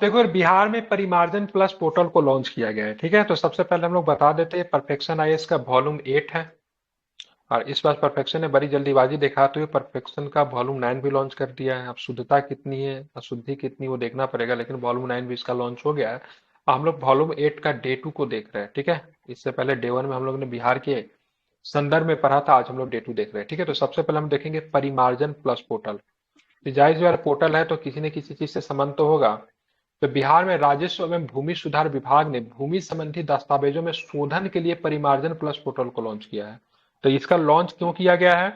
देखो यार, बिहार में परिमार्जन प्लस पोर्टल को लॉन्च किया गया है। ठीक है, तो सबसे पहले हम लोग बता देते हैं, परफेक्शन आईएएस का वॉल्यूम 8 है। और इस बार परफेक्शन ने बड़ी जल्दीबाजी दिखाते हुए परफेक्शन का वॉल्यूम 9 भी लॉन्च कर दिया है। अब शुद्धता कितनी है, अशुद्धि कितनी, वो देखना पड़ेगा, लेकिन वॉल्यूम 9 भी इसका लॉन्च हो गया है। हम लोग वॉल्यूम 8 का डे 2 को देख रहे हैं। ठीक है, इससे पहले डे 1 में हम लोग ने बिहार के संदर्भ में पढ़ा था, आज हम लोग डे 2 देख रहे हैं। ठीक है, तो सबसे पहले हम देखेंगे परिमार्जन प्लस पोर्टल। जाहिर सी बात, पोर्टल है तो किसी न किसी चीज से संबंध तो होगा। तो बिहार में राजस्व एवं भूमि सुधार विभाग ने भूमि संबंधी दस्तावेजों में शोधन के लिए परिमार्जन प्लस पोर्टल को लॉन्च किया है। तो इसका लॉन्च क्यों किया गया है?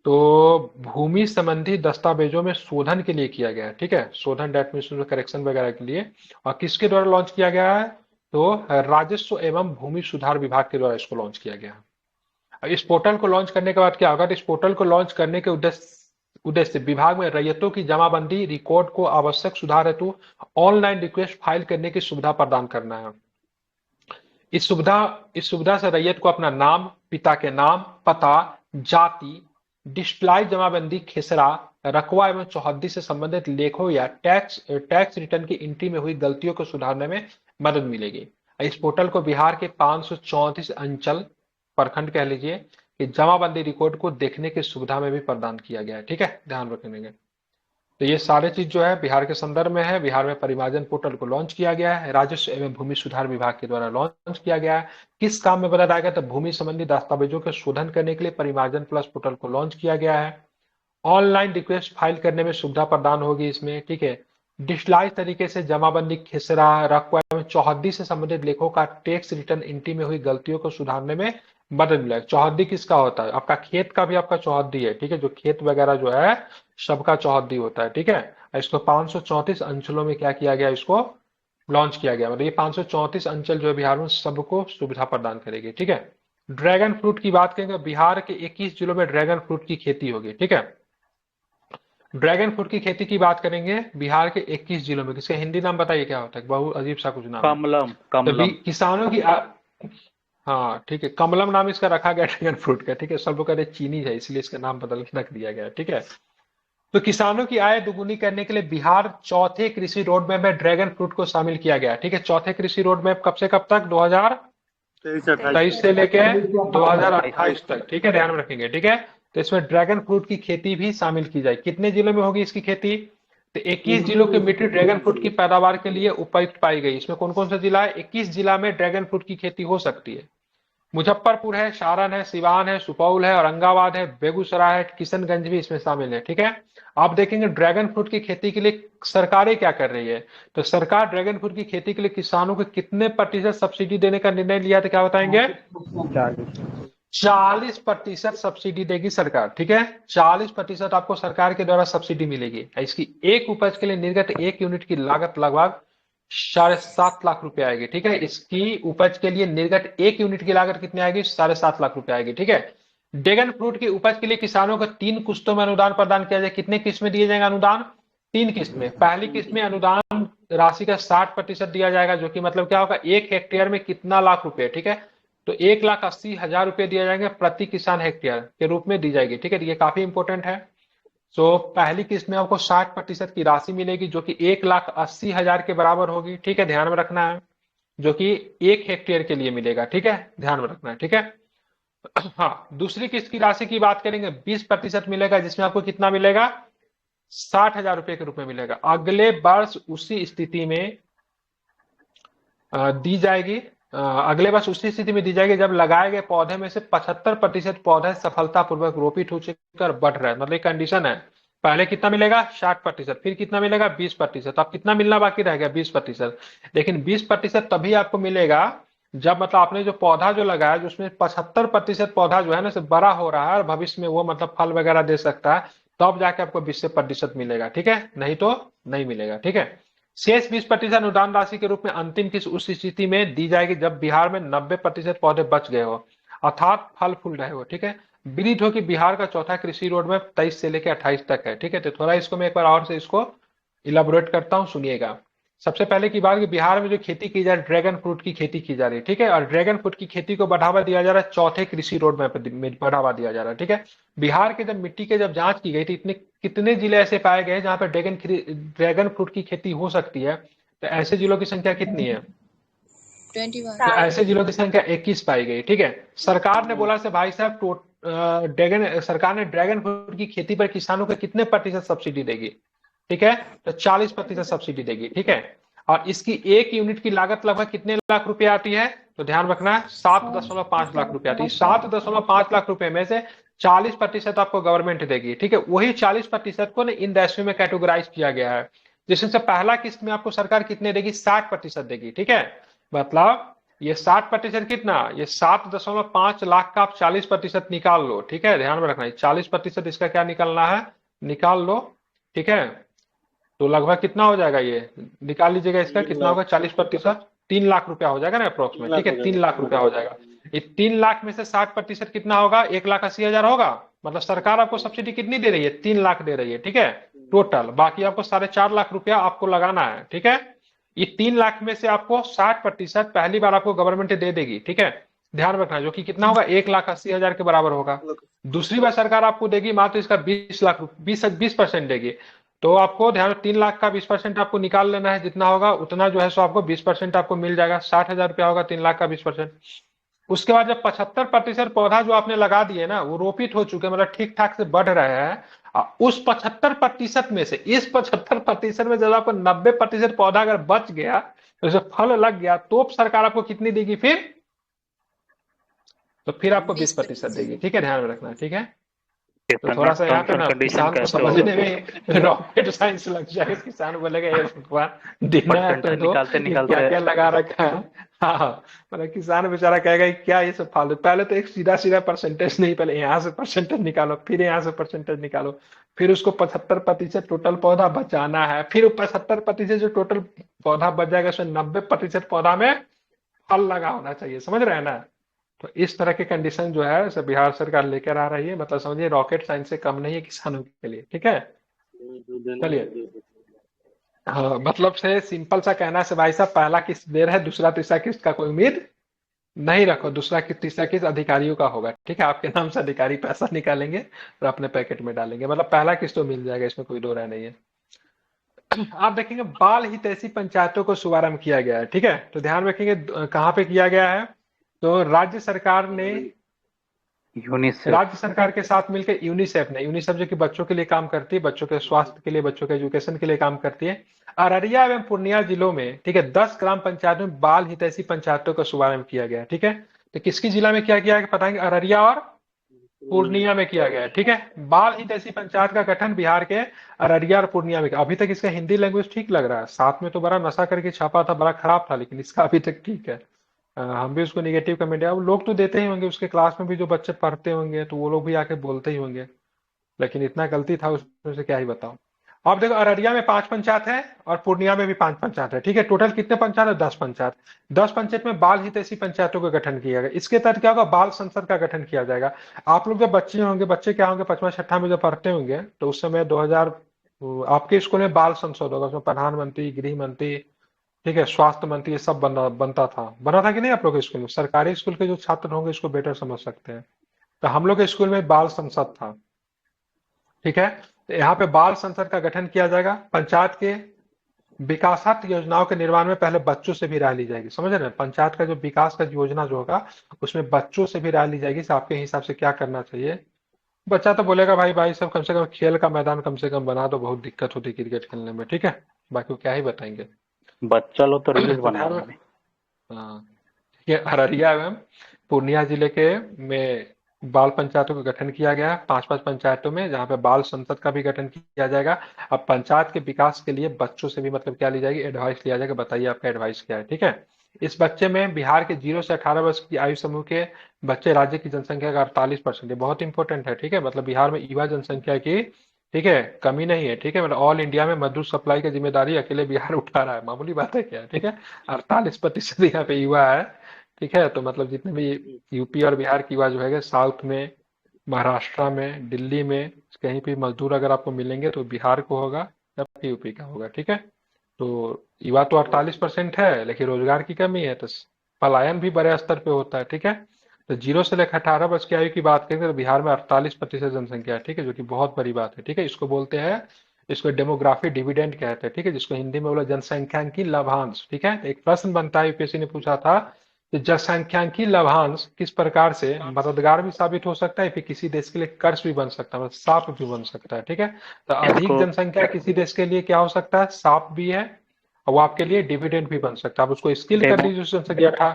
तो भूमि संबंधी दस्तावेजों में शोधन के लिए किया गया है। ठीक है, शोधन डेट मीन्स करेक्शन वगैरह के लिए। और किसके द्वारा लॉन्च किया गया है? तो राजस्व एवं भूमि सुधार विभाग के द्वारा इसको लॉन्च किया गया है। इस पोर्टल को लॉन्च करने के बाद क्या होगा? तो इस पोर्टल को लॉन्च करने के उद्देश्य से विभाग में रैयतों की जमाबंदी रिकॉर्ड को आवश्यक सुधार हेतु ऑनलाइन रिक्वेस्ट फाइल करने की सुविधा प्रदान करना है। इस सुविधा इस सुविधा से रैयत को अपना नाम, पिता के नाम, पता, जाति, डिस्प्लाई जमाबंदी, खेसरा, रकवा एवं चौहद्दी से संबंधित लेखों या टैक्स रिटर्न की एंट्री में हुई गलतियों को सुधारने में मदद मिलेगी। इस पोर्टल को बिहार के 534 अंचल, प्रखंड कह लीजिए, कि जमाबंदी रिकॉर्ड को देखने की सुविधा में भी प्रदान किया गया है। ठीक है, ध्यान रखेंगे। तो ये सारे चीज जो है बिहार के संदर्भ में है। बिहार में परिमार्जन पोर्टल को लॉन्च किया गया है, राजस्व एवं भूमि सुधार विभाग के द्वारा लॉन्च किया गया है। किस काम में बताया गया? तो भूमि संबंधी दस्तावेजों के शोधन करने के लिए परिमार्जन प्लस पोर्टल को लॉन्च किया गया है। ऑनलाइन रिक्वेस्ट फाइल करने में सुविधा प्रदान होगी इसमें। ठीक है, डिजिटलाइज तरीके से जमाबंदी, खिसरा, रकबा एवं चौहद्दी से संबंधित लेखों का टैक्स रिटर्न एंट्री में हुई गलतियों को सुधारने में मदद मिलेगा। चौहद्दी किसका होता है? आपका खेत का भी आपका चौहद्दी है। ठीक है, जो खेत वगैरह जो है सबका चौहद्दी होता है। ठीक है, इसको 534 अंचलों में क्या किया गया? इसको लॉन्च किया गया। मतलब ये 534 अंचल जो है बिहार में सबको सुविधा प्रदान करेगी। ठीक है, ड्रैगन फ्रूट की बात करेंगे, बिहार के 21 जिलों में ड्रैगन फ्रूट की खेती होगी। ठीक है, ड्रैगन फ्रूट की खेती की बात करेंगे बिहार के 21 जिलों में। किसका हिंदी नाम बताइए क्या होता है? बहुत अजीब सा कुछ नाम है। कमलम तो भी कमलम। किसानों की हाँ ठीक है, कमलम नाम इसका रखा गया ड्रैगन फ्रूट का। ठीक है, सब लोग कहते हैं चीनी है इसलिए इसका नाम बदल के रख दिया गया है। ठीक है, तो किसानों की आय दुगुनी करने के लिए बिहार चौथे कृषि रोड मैप में ड्रैगन फ्रूट को शामिल किया गया है। ठीक है, चौथे कृषि रोड मैप कब से कब तक? 23 28 2023 से लेके28। 2028 तक। ठीक है, ध्यान में रखेंगे। ठीक है, तो इसमें ड्रैगन फ्रूट की खेती भी शामिल की जाए। कितने जिलों में होगी इसकी खेती? तो 21 जिलों की मिट्टी ड्रैगन फ्रूट की पैदावार के लिए उपयुक्त पाई गई। इसमें कौन कौन सा जिला है? 21 जिला में ड्रैगन फ्रूट की खेती हो सकती है। मुजफ्फरपुर है, सारण है, सिवान है, सुपौल है, औरंगाबाद है, बेगूसराय है, किशनगंज भी इसमें शामिल है। ठीक है, आप देखेंगे ड्रैगन फ्रूट की खेती के लिए सरकारें क्या कर रही है। तो सरकार ड्रैगन फ्रूट की खेती के लिए किसानों को कितने प्रतिशत सब्सिडी देने का निर्णय लिया था, क्या बताएंगे? 40। 40% सब्सिडी देगी सरकार। ठीक है, 40% आपको सरकार के द्वारा सब्सिडी मिलेगी। इसकी एक उपज के लिए निर्गत एक यूनिट की लागत लगभग 7.5 लाख रुपए आएगी। ठीक है, इसकी उपज के लिए निर्गत एक यूनिट की लागत कितनी आएगी? 7.5 लाख रुपए आएगी। ठीक है, ड्रैगन फ्रूट की उपज के लिए किसानों को 3 किस्तों में अनुदान प्रदान किया जाए। कितने किस्त में दिए जाएंगे अनुदान? 3 किस्त में। पहली किस्त में अनुदान राशि का 60% दिया जाएगा, जो कि मतलब क्या होगा? 1 हेक्टेयर में कितना लाख रुपए? ठीक है, तो 1,80,000 रुपए दिए जाएंगे प्रति किसान हेक्टेयर के रूप में दी जाएगी। ठीक है, तो ये काफी इंपॉर्टेंट है। सो पहली किस्त में आपको 60% की राशि मिलेगी, जो कि 1,80,000 के बराबर होगी। ठीक है, ध्यान में रखना है, जो कि 1 हेक्टेयर के लिए मिलेगा। ठीक है, ध्यान में रखना है। ठीक है, हाँ, दूसरी किस्त की राशि की बात करेंगे, 20% मिलेगा, जिसमें आपको कितना मिलेगा? 60,000 रुपए के रूप में मिलेगा। अगले वर्ष उसी स्थिति में दी जाएगी। अगले वर्ष उसी स्थिति में दी जाएगी जब लगाए गए पौधे में से 75% पौधे सफलतापूर्वक रोपित हो चुके और बढ़ रहे हैं। मतलब कंडीशन है, पहले कितना मिलेगा? 60%, फिर कितना मिलेगा? 20%। अब कितना मिलना बाकी रह गया? 20%। लेकिन 20% तभी आपको मिलेगा जब मतलब आपने जो पौधा जो लगाया, जो उसमें 75% पौधा जो है ना, से बड़ा हो रहा है और भविष्य में वो मतलब फल वगैरह दे सकता है, तब जाके आपको 20% मिलेगा। ठीक है, नहीं तो नहीं मिलेगा। ठीक है, शेष 20% अनुदान राशि के रूप में अंतिम किस्त उस स्थिति में दी जाएगी जब बिहार में 90% पौधे बच गए हो, अर्थात फल फूल रहे हो। ठीक है, विदित हो कि बिहार का चौथा कृषि रोड मैप 23 से लेकर 28 तक है। ठीक है, तो थोड़ा इसको मैं एक बार और से इसको इलाबोरेट करता हूँ, सुनिएगा। सबसे पहले की बात कि बिहार में जो खेती की जा रही है, ड्रैगन फ्रूट की खेती की जा रही है। ठीक है, और ड्रैगन फ्रूट की खेती को बढ़ावा दिया जा रहा है, चौथे कृषि रोड मैप में बढ़ावा दिया जा रहा है। ठीक है, बिहार के जब मिट्टी के जब जांच की गई थी, इतने कितने जिले ऐसे पाए गए जहां पर ड्रैगन फ्रूट की खेती हो सकती है? तो ऐसे जिलों की संख्या कितनी है? 21। तो ऐसे जिलों की संख्या 21 पाई गई। ठीक है, सरकार ने बोला से भाई साहब सरकार ने ड्रैगन फ्रूट की खेती पर किसानों को कितने प्रतिशत सब्सिडी देगी? ठीक है, तो 40% सब्सिडी देगी। ठीक है, और इसकी एक यूनिट की लागत लगभग कितने लाख रुपए आती है? तो ध्यान रखना, 7.5 लाख रुपए आती है। 7.5 लाख रुपए में से 40% आपको गवर्नमेंट देगी। ठीक है, वही 40% को इन रेशियो में कैटेगराइज किया गया है, जिसमें से पहला किस्त में आपको सरकार कितने देगी? 60% देगी। ठीक है, मतलब ये 60% कितना, ये 7.5 लाख का आप 40% निकाल लो। ठीक है, ध्यान में रखना, 40% इसका क्या निकालना है, निकाल लो। ठीक है, तो लगभग कितना हो जाएगा, ये निकाल लीजिएगा, इसका कितना होगा 40%? 3 लाख रुपया हो जाएगा ना अप्रोक्सीमेट। ठीक है, 3 लाख रुपया हो जाएगा। ये 3 लाख में से 60% कितना होगा? 1,80,000 होगा। मतलब सरकार आपको सब्सिडी कितनी दे रही है? 3 लाख दे रही है। ठीक है, टोटल बाकी आपको 4.5 लाख रुपया आपको लगाना है। ठीक है, ये 3 लाख में से आपको 60% पहली बार आपको गवर्नमेंट दे देगी। ठीक है, ध्यान रखना, जो कि कितना होगा? 1,80,000 के बराबर होगा। दूसरी बार सरकार आपको देगी मात्र इसका 20% देगी। तो आपको ध्यान, 3 लाख का 20% आपको निकाल लेना है, जितना होगा उतना जो है सो आपको 20% आपको मिल जाएगा। 60,000 रुपया होगा 3 लाख का 20%। उसके बाद जब 75% पौधा जो आपने लगा दिए ना, वो रोपित हो चुके, मतलब ठीक ठाक से बढ़ रहे हैं, उस 75% में से, इस 75% में जब आपको 90% पौधा अगर बच गया, तो उसे फल लग गया, तो सरकार आपको कितनी देगी फिर? तो फिर आपको 20% देगी। ठीक है, ध्यान में रखना। ठीक है, तो थोड़ा सा यहाँ पे ना किसान को समझने में रॉकेट साइंस लग जाएगा। किसान बोलेगा ये भगवान देना है तो दो, क्या क्या लगा रखा है। हाँ, मतलब किसान बेचारा कहेगा क्या ये सब फालतू। पहले तो एक सीधा सीधा परसेंटेज नहीं, पहले यहाँ से परसेंटेज निकालो, फिर यहाँ से परसेंटेज निकालो, फिर उसको 75% टोटल पौधा बचाना है, फिर 75% जो टोटल पौधा बच जाएगा उसमें 90% पौधा में फल लगा होना चाहिए। समझ रहे हैं ना? तो इस तरह के कंडीशन जो है सब बिहार सरकार लेकर आ रही है। मतलब समझिए रॉकेट साइंस से कम नहीं है किसानों के लिए। ठीक है, चलिए, हाँ, मतलब से सिंपल सा कहना है भाई साहब, पहला किस्त दे रहे हैं, दूसरा तीसरा किस्त का कोई उम्मीद नहीं रखो। दूसरा किस्त तीसरा किस्त अधिकारियों का होगा। ठीक है, आपके नाम से अधिकारी पैसा निकालेंगे और अपने पैकेट में डालेंगे। मतलब पहला किस्त तो मिल जाएगा, इसमें कोई दो राय नहीं है। आप देखेंगे बाल हितैषी पंचायतों को शुभारंभ किया गया है। ठीक है, तो ध्यान रखेंगे कहाँ पे किया गया है? तो राज्य सरकार ने, राज्य सरकार के साथ मिलकर यूनिसेफ जो कि बच्चों के लिए काम करती है, बच्चों के स्वास्थ्य के लिए, बच्चों के एजुकेशन के लिए काम करती है, अररिया एवं पूर्णिया जिलों में, ठीक है, 10 ग्राम पंचायतों में बाल हितैषी पंचायतों का शुभारंभ किया गया है। ठीक है, तो किसकी जिला में क्या किया है बताएंगे? अररिया और पूर्णिया में किया गया है। ठीक है, बाल हितैषी पंचायत का गठन बिहार के अररिया और पूर्णिया में। अभी तक इसका हिंदी लैंग्वेज ठीक लग रहा है, साथ में तो बड़ा नशा करके छापा था, बड़ा खराब था, लेकिन इसका अभी तक ठीक है। हम भी उसको निगेटिव कमेंट है, लोग तो देते ही होंगे, उसके क्लास में भी जो बच्चे पढ़ते होंगे तो वो लोग भी आके बोलते ही होंगे, लेकिन इतना गलती था उसमें से क्या ही बताओ। अब देखो, अररिया में 5 पंचायत है और पूर्णिया में भी 5 पंचायत है। ठीक है, टोटल कितने पंचायत है? 10 पंचायत। 10 पंचायत में बाल हितैषी पंचायतों का गठन किया गया। इसके तहत क्या होगा? बाल संसद का गठन किया जाएगा। आप लोग जब बच्चे होंगे, बच्चे क्या होंगे, 5वां 6ठा में जब पढ़ते होंगे, तो उस समय 2000 आपके स्कूल में बाल संसद होगा, उसमें प्रधानमंत्री, गृह मंत्री, ठीक है, स्वास्थ्य मंत्री, ये सब बना था कि नहीं? आप लोग के स्कूल में, सरकारी स्कूल के जो छात्र होंगे इसको बेटर समझ सकते हैं। तो हम लोग के स्कूल में बाल संसद था। ठीक है, तो यहाँ पे बाल संसद का गठन किया जाएगा। पंचायत के विकासात्मक योजनाओं के निर्माण में पहले बच्चों से भी राय ली जाएगी। समझ रहे हैं? पंचायत का जो विकास का योजना जो होगा उसमें बच्चों से भी राय ली जाएगी, आपके हिसाब से क्या करना चाहिए। बच्चा तो बोलेगा भाई भाई सब कम से कम खेल का मैदान कम से कम बना दो, बहुत दिक्कत होती है क्रिकेट खेलने में। ठीक है, बाकी क्या ही बताएंगे, बच्चा लोग तो रील्स तो बना ध्यान रहा में, है। हाँ, ये अररिया एवं पूर्णिया जिले के में बाल पंचायतों का गठन किया गया है, 5-5 पंचायतों में, जहाँ पे बाल संसद का भी गठन किया जाएगा। अब पंचायत के विकास के लिए बच्चों से भी मतलब क्या ली जाएगी? एडवाइस लिया जाएगा। बताइए आपका एडवाइस क्या है? ठीक है, इस बच्चे में बिहार के 0 से 18 वर्ष की आयु समूह के बच्चे राज्य की जनसंख्या का 48%, ये बहुत इंपॉर्टेंट है। ठीक है, मतलब बिहार में युवा जनसंख्या की, ठीक है, कमी नहीं है। ठीक है, मतलब ऑल इंडिया में मजदूर सप्लाई की जिम्मेदारी अकेले बिहार उठा रहा है, मामूली बात है क्या? ठीक है, 48% यहाँ पे युवा है। ठीक है, तो मतलब जितने भी यूपी और बिहार की युवा जो है, साउथ में, महाराष्ट्र में, दिल्ली में कहीं भी मजदूर अगर आपको मिलेंगे तो बिहार को होगा या फिर यूपी का होगा। ठीक है, तो युवा तो 48% है, लेकिन रोजगार की कमी है, तो पलायन भी बड़े स्तर पे होता है। ठीक है, तो 0 से लेकर 18 वर्ष की आयु की बात करें तो बिहार में 48% जनसंख्या है। ठीक है, जो कि बहुत बड़ी बात है। ठीक है, इसको बोलते हैं इसको डेमोग्राफी डिविडेंड कहते हैं, ठीक है, जिसको हिंदी में बोला जनसंख्यांकी लाभांश। ठीक है, एक प्रश्न बनता है, यूपीएससी ने पूछा था कि जनसंख्यांकी लाभांश किस प्रकार से मददगार भी साबित हो सकता है, फिर किसी देश के लिए कर्ज भी बन सकता है, मतलब सांप भी बन सकता है। ठीक है, तो अधिक इसको जनसंख्या किसी देश के लिए क्या हो सकता है, सांप भी है, और वो आपके लिए डिविडेंड भी बन सकता है। आप उसको स्किल कर डेमो लीजिए उस जनसंख्या था।